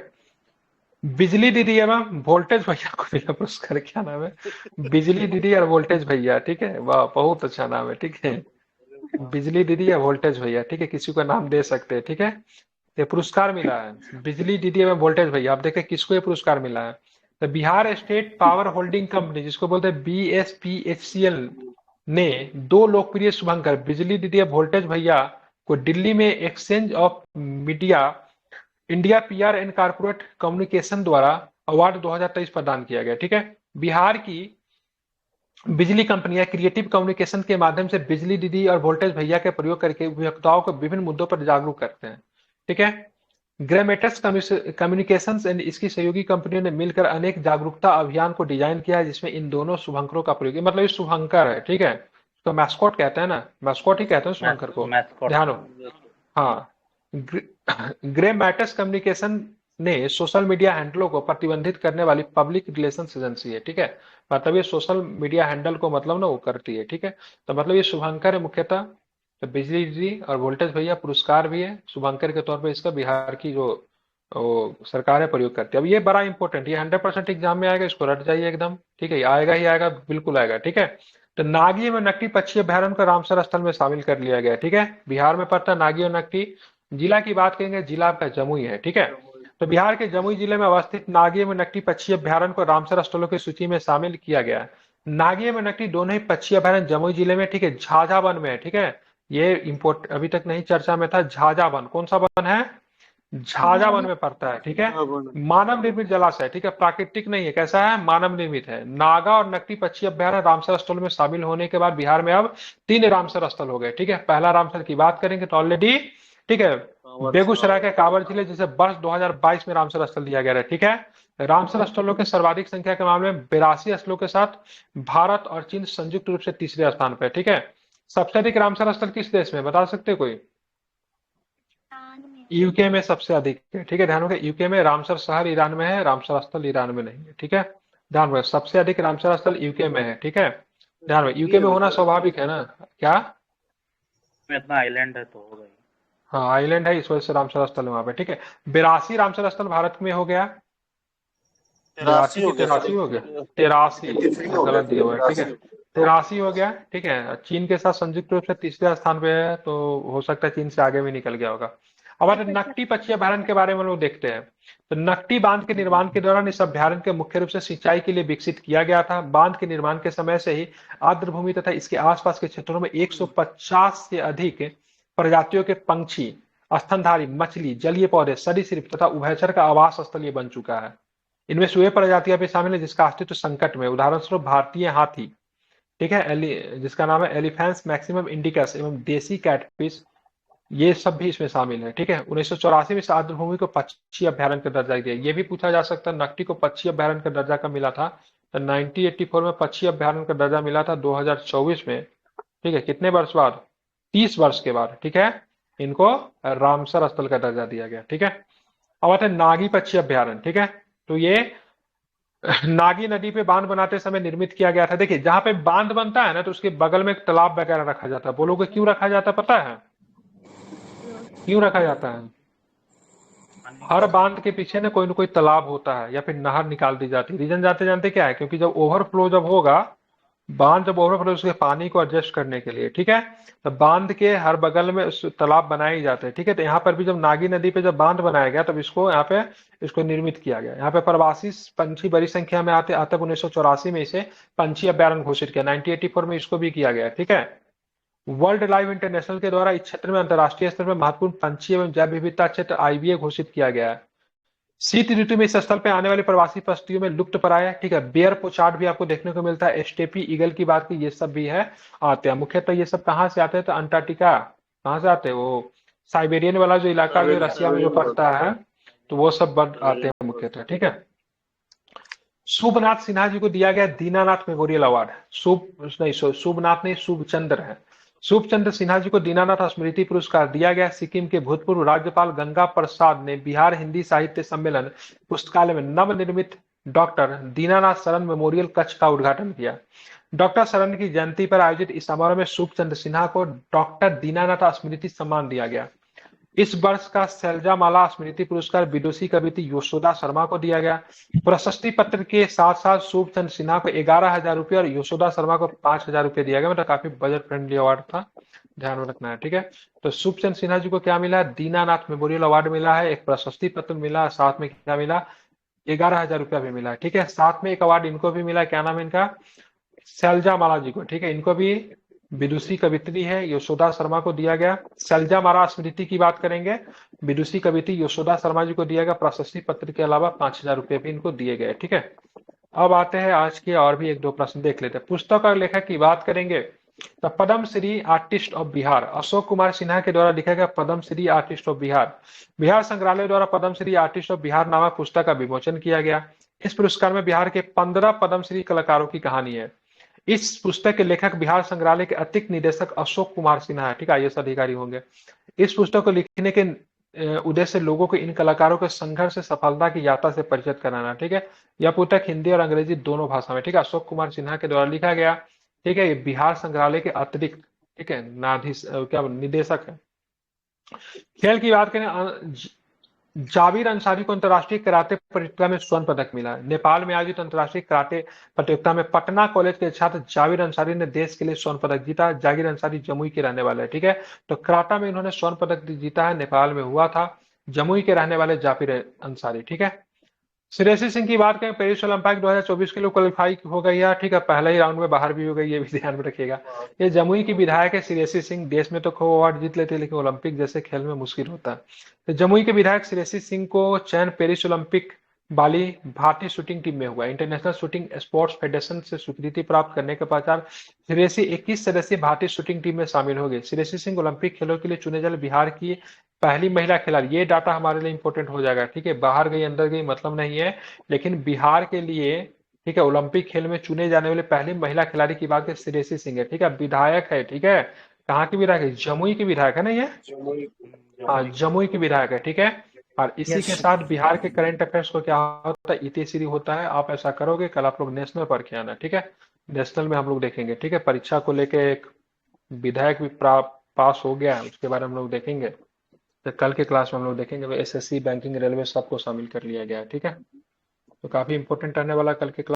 बिजली दीदी एवं वोल्टेज भैया को मिला पुरस्कार, क्या नाम है? बिजली दीदी और वोल्टेज भैया, ठीक है। वाह, बहुत अच्छा नाम है, ठीक है। बिजली दीदी या वोल्टेज भैया, ठीक है, किसी को नाम दे सकते हैं, ठीक है। ये पुरस्कार मिला है बिजली दीदी एवं वोल्टेज भैया। आप देखें किसको ये पुरस्कार मिला है? तो Bihar state power holding company जिसको बोलते हैं बीएसपीएचसीएल ने 2 लोकप्रिय शुभंकर बिजली दीदी और वोल्टेज भैया को दिल्ली में exchange of media India PR and corporate communication द्वारा अवार्ड 2023 प्रदान किया गया, ठीक है। बिहार की बिजली कंपनियां क्रिएटिव कम्युनिकेशन के माध्यम से बिजली दीदी और वोल्टेज भैया के प्रयोग करके उपभोक्ताओं को विभिन्न मुद्दों पर जागरूक करते हैं, ठीक है। ग्रामेटस कम्युनिकेशंस एंड इसकी सहयोगी कंपनियों ने मिलकर अनेक जागरूकता अभियान को डिजाइन किया है जिसमें इन दोनों शुभंकरों का प्रयोग, मतलब ये शुभंकर है, ठीक है। तो मैस्कॉट कहते हैं ना, मैस्कॉट ही कहते हैं शुभंकर को। मैस्कॉट। ध्यान हो। हाँ, ग्रे मैटर्स कम्युनिकेशन ने सोशल मीडिया हैंडलों को प्रतिबंधित करने वाली पब्लिक रिलेशंस एजेंसी है, ठीक है। मतलब ये सोशल मीडिया हैंडल को मतलब ना वो करती है, ठीक है। तो मतलब ये शुभंकर है मुख्यतः। तो बिजली जी और वोल्टेज भैया पुरस्कार भी है शुभंकर के तौर पे, इसका बिहार की जो सरकार है प्रयोग करती है। अब ये बड़ा इंपॉर्टेंट, ये 100% एग्जाम में आएगा, इसको रट जाइए एकदम, ठीक है। ये आएगा ही आएगा, बिल्कुल आएगा, ठीक है। तो नागी में नकटी पक्षी अभ्यारण्य को रामसर स्थल में शामिल कर लिया गया है, ठीक है। बिहार में पड़ता है नागी और नकटी। जिला की बात करेंगे, जिला आपका जमुई है, ठीक है। तो बिहार के जमुई जिले में अवस्थित नागी में नकटी पक्षी अभ्यारण्य को रामसर स्थलों की सूची में शामिल किया गया है। नागी में नकटी दोनों ही पक्षी अभ्यारण्य जमुई जिले में, ठीक है, झाझा वन में है, ठीक है। ये इम्पोर्ट अभी तक नहीं चर्चा में था, झाझा वन। कौन सा वन है? झाझा वन में पड़ता है, ठीक है। मानव निर्मित जलाशय, ठीक है, प्राकृतिक नहीं है, कैसा है? मानव निर्मित है। नागा और नकटी पक्षी अभ्यारण्य रामसर स्थल में शामिल होने के बाद बिहार में अब 3 रामसर स्थल हो गए, ठीक है। पहला रामसर की बात करेंगे तो ऑलरेडी, ठीक है, बेगूसराय के कांवर जिले, जिसे वर्ष 2022 में रामसर स्थल दिया गया है, ठीक है। रामसर स्थलों के सर्वाधिक संख्या के मामले में 82 स्थलों के साथ भारत और चीन संयुक्त रूप से तीसरे स्थान पर, ठीक है। सबसे अधिक रामसर स्थल किस देश में, बता सकते कोई? यूके में सबसे अधिक है, ठीक है। ध्यान रखिए, यूके में रामसर शहर ईरान में है, रामसर स्थल ईरान में नहीं है, ठीक है। ध्यान रखिए, सबसे अधिक रामसर स्थल यूके में है, ठीक है। ध्यान रखिए, यूके में होना स्वाभाविक है ना, क्या? में इतना आइलैंड है तो होगा ही। हाँ, आइलैंड है, इस वजह से रामसर स्थल है वहां पे, ठीक है। 82 रामसर स्थल भारत में हो गया। 82 की 83 हो गया, 83 गलत दिया हुआ है, ठीक है। 83 हो गया, ठीक है। चीन के साथ संयुक्त रूप से तीसरे स्थान पे है, तो हो सकता है चीन से आगे भी निकल गया होगा। अब नकटी पक्षी अभ्यारण्य के बारे में लोग देखते हैं। तो नकटी बांध के निर्माण के दौरान इस अभ्यारण्य के मुख्य रूप से सिंचाई के लिए विकसित किया गया था। बांध के निर्माण के समय से ही आर्द्र भूमि तथा इसके आसपास के क्षेत्रों में 150 से अधिक प्रजातियों के पंछी, स्तनधारी, मछली, जलीय पौधे, सरीसृप तथा उभयचर का आवास स्थल ये बन चुका है। इनमें से वे प्रजातियां भी शामिल है जिसका अस्तित्व संकट में, उदाहरण स्वरूप भारतीय हाथी, ठीक है, जिसका नाम है एलिफेंस मैक्सिमम इंडिकस, एवं देसी कैटफिश, ये सब भी इसमें शामिल है, ठीक है। 1984 में इस आर्द्र भूमि को पक्षी अभ्यारण्य का दर्जा दिया। ये भी पूछा जा सकता है, नकटी को पक्षी अभ्यारण्य का दर्जा कब मिला था? तो 1984 में पक्षी अभ्यारण्य का दर्जा मिला था, 2024 में, ठीक है। कितने वर्ष बाद? 30 वर्ष के बाद, ठीक है, इनको रामसर स्थल का दर्जा दिया गया, ठीक है। अब आते हैं नागी पक्षी अभ्यारण्य, ठीक है। तो ये नागी नदी पे बांध बनाते समय निर्मित किया गया था। देखिए, जहां पे बांध बनता है ना, तो उसके बगल में एक तालाब वगैरह रखा जाता है। बोलोगे क्यों रखा जाता है, पता है क्यों रखा जाता है? हर बांध के पीछे ना कोई तालाब होता है या फिर नहर निकाल दी जाती है। रीजन जाते जानते क्या है? क्योंकि जब ओवरफ्लो जब होगा, बांध जब ओवरफ्लो, उसके पानी को एडजस्ट करने के लिए, ठीक है। तो बांध के हर बगल में उस तालाब बनाए जाते हैं, ठीक है। तो यहाँ पर भी जब नागी नदी पे जब बांध बनाया गया, तब इसको यहाँ पे इसको निर्मित किया गया। यहाँ पे प्रवासी पंछी बड़ी संख्या में आते तब 1984 में इसे पंछी अभ्यारण्य घोषित किया। 1984 में इसको भी किया गया, ठीक है। वर्ल्ड लाइफ इंटरनेशनल के द्वारा इस क्षेत्र में अंतर्राष्ट्रीय स्तर पर महत्वपूर्ण पंछी एवं जैव विविधता क्षेत्र आईबीए घोषित किया गया है। शीत ऋतु में इस स्थल पे आने वाली प्रवासी पक्षियों में लुप्त प्राय है, ठीक है। बेयर पोचार्ड भी आपको देखने को मिलता है, स्टेपी ईगल की बात की, ये सब भी है, आते हैं। मुख्यतः ये सब कहाँ से आते हैं? तो अंटार्कटिका, कहाँ से आते हैं? वो साइबेरियन वाला जो इलाका जो रसिया में जो पड़ता है, तो वो सब बर्ड आते हैं मुख्यतः, ठीक है। शुभनाथ सिन्हा जी को दिया गया दीनानाथ मेमोरियल अवार्ड। शुभनाथ नहीं, शुभचंद्र है। शुभचंद्र सिन्हा जी को दीनानाथ स्मृति पुरस्कार दिया गया। सिक्किम के भूतपूर्व राज्यपाल गंगा प्रसाद ने बिहार हिंदी साहित्य सम्मेलन पुस्तकालय में नवनिर्मित डॉक्टर दीनानाथ शरण मेमोरियल कक्ष का उद्घाटन किया। डॉक्टर शरण की जयंती पर आयोजित इस समारोह में शुभचंद्र सिन्हा को डॉक्टर दीनानाथ स्मृति सम्मान दिया गया। इस वर्ष का सैलजा माला स्मृति पुरस्कार विदुषी कवयित्री यशोदा शर्मा को दिया गया। प्रशस्ति पत्र के साथ साथ शुभचंद्र सिन्हा को 11,000 रुपये और यशोदा शर्मा को 5,000 रुपये दिया गया। मतलब काफी बजट फ्रेंडली अवार्ड था, ध्यान में रखना है, ठीक है। तो शुभचंद्र सिन्हा जी को क्या मिला? दीनानाथ मेमोरियल अवार्ड मिला है, एक प्रशस्ति पत्र मिला, साथ में क्या मिला? 11,000 रुपया भी मिला, ठीक है। साथ में एक अवार्ड इनको भी मिला, क्या नाम है इनका? सैलजा माला जी को, ठीक है। इनको भी विदुषी कवित्री है, यशोदा शर्मा को दिया गया। सैलजा माला स्मृति की बात करेंगे, विदुषी कवित्री यशोदा शर्मा जी को दिया गया। प्रशस्ति पत्र के अलावा 5,000 रुपये भी इनको दिए गए, ठीक है। अब आते हैं आज के और भी एक दो प्रश्न देख लेते हैं। पुस्तक और लेखक की बात करेंगे तो पद्म श्री आर्टिस्ट ऑफ बिहार, अशोक कुमार सिन्हा के द्वारा लिखा गया पद्म श्री आर्टिस्ट ऑफ बिहार। बिहार संग्रहालय द्वारा पद्म श्री आर्टिस्ट ऑफ बिहार नामक पुस्तक का विमोचन किया गया। इस पुरस्कार में बिहार के 15 पद्मश्री कलाकारों की कहानी है। इस पुस्तक के लेखक बिहार संग्रहालय के अतिरिक्त निदेशक अशोक कुमार सिन्हा है, ठीक है, आईएएस अधिकारी होंगे। इस पुस्तक को लिखने के उद्देश्य लोगों को इन कलाकारों के संघर्ष से सफलता की यात्रा से परिचित कराना, ठीक है। यह पुस्तक हिंदी और अंग्रेजी दोनों भाषा में, ठीक है, अशोक कुमार सिन्हा के द्वारा लिखा गया, ठीक है। ये बिहार संग्रहालय के अतिरिक्त, ठीक है, क्या निदेशक है। खेल की बात करें, जाबिर अंसारी को अंतर्राष्ट्रीय कराटे प्रतियोगिता में स्वर्ण पदक मिला। नेपाल में आयोजित अंतर्राष्ट्रीय कराटे प्रतियोगिता में पटना कॉलेज के छात्र जाबिर अंसारी ने देश के लिए स्वर्ण पदक जीता। जाबिर अंसारी जमुई के रहने वाले हैं, ठीक है। तो कराटा में इन्होंने स्वर्ण पदक जीता है, नेपाल में हुआ था। जमुई के रहने वाले जाबिर अंसारी, ठीक है। श्रेयसी सिंह की बात करें, पेरिस ओलंपिक 2024 के लिए क्वालिफाई हो गई है, ठीक है, पहले ही राउंड में बाहर भी हो गई, ये भी ध्यान में रखिएगा। ये जमुई की विधायक है श्रेयसी सिंह। देश में तो खूब अवार्ड जीत लेते हैं, लेकिन ओलंपिक जैसे खेल में मुश्किल होता है। तो जमुई के विधायक श्रेयसी सिंह को चयन पेरिस ओलंपिक बाली भारतीय शूटिंग टीम में हुआ। इंटरनेशनल शूटिंग स्पोर्ट्स फेडरेशन से स्वीकृति प्राप्त करने के पश्चात श्रेयसी 21 सदस्यीय भारतीय शूटिंग टीम में शामिल हो गए। श्रेयसी सिंह ओलंपिक खेलों के लिए चुने जाने बिहार की पहली महिला खिलाड़ी। ये डाटा हमारे लिए इंपॉर्टेंट हो जाएगा, ठीक है। बाहर गई अंदर गई मतलब नहीं है, लेकिन बिहार के लिए, ठीक है, ओलंपिक खेल में चुने जाने वाले पहली महिला खिलाड़ी की बात श्रेयसी सिंह है, ठीक है। विधायक है, ठीक है। कहाँ की विधायक है? जमुई की विधायक है ना ये। हाँ, जमुई की विधायक है, ठीक है। और इसी के साथ बिहार के करंट अफेयर्स को क्या होता है, इतिश्री होता है। आप ऐसा करोगे, कल आप लोग नेशनल पर के आना, ठीक है। नेशनल में हम लोग देखेंगे, ठीक है। परीक्षा को लेके एक विधायक भी पास हो गया है, उसके बारे में हम लोग देखेंगे। तो कल के क्लास में हम लोग देखेंगे। एसएससी, बैंकिंग, रेलवे सबको शामिल कर लिया गया है, ठीक है। तो काफी इंपॉर्टेंट रहने वाला कल के क्लास।